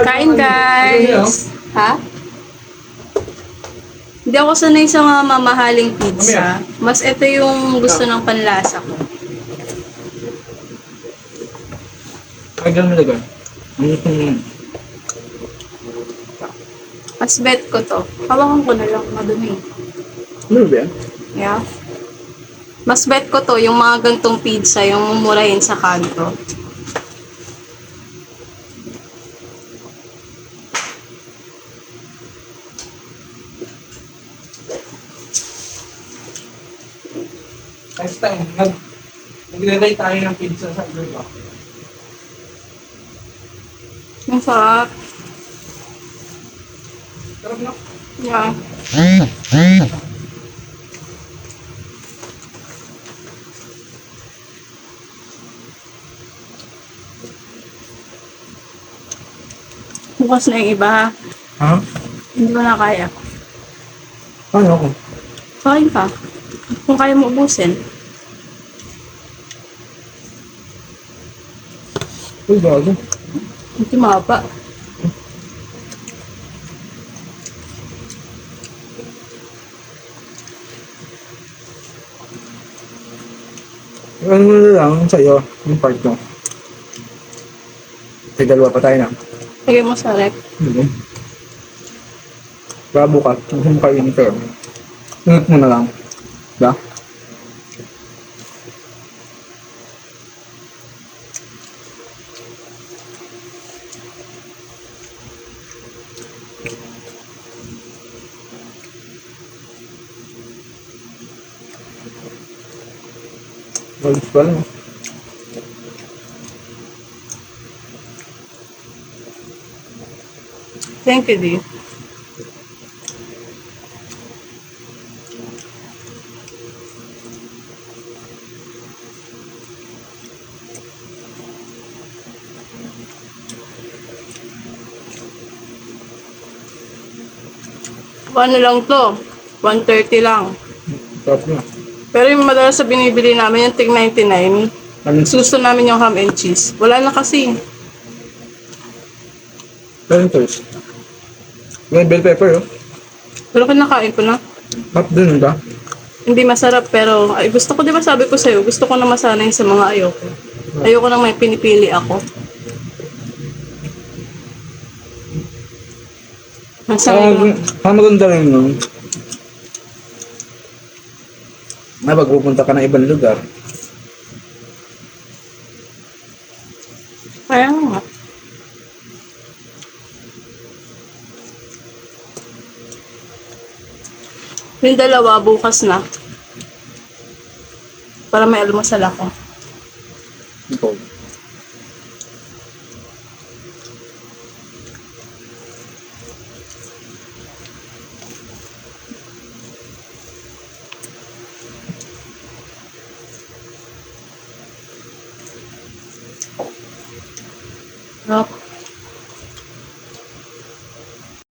Kain guys! Ha? Hindi ako sanay sa mga mamahaling pizza. Mas ito yung gusto ng panlasa ko. Ay, ganun na ganun. Mas bet ko to. Hawakan ko na lang, madumi. Ano ba yan? Yeah. Mas bet ko to, yung mga gantong pizza, yung mumurahin sa kanto. Next time, nag-relay tayo ng pizza sa Burger. Ang sarap. Sarap na. Yeah. Bukas na yung iba ha. Ha? Hindi ko na kaya. Ano ako? Kain ka. Kung kaya mo ubusin. Uy, bago. Hindi mapa. Ano mo na lang sa'yo, yung part mo. May dalawa pa tayo na. Lagay mo sa rep. Bravo ka. Gusto mo kainin ka. Ingat mo na lang. Diba? Walis pa lang. Thank you, Dee. Ano lang to? 130 lang. Sarap na. Pero yung madalas sa binibili namin, yung tig 99, Anong gusto namin yung ham and cheese. Wala na kasi. Anong toast? May bell pepper, oh. Pero kinakain ko na. Hap dun, ba? Hindi masarap pero ay, gusto ko, di ba sabi ko sa'yo, gusto ko na masanay sa mga ayoko. Ayoko na may pinipili ako. Masanay ko. Maganda rin nun. Na pag pupunta ka ng ibang lugar, Kaya nga. Yung dalawa, bukas na. Para may almusal ako. ito. Rock.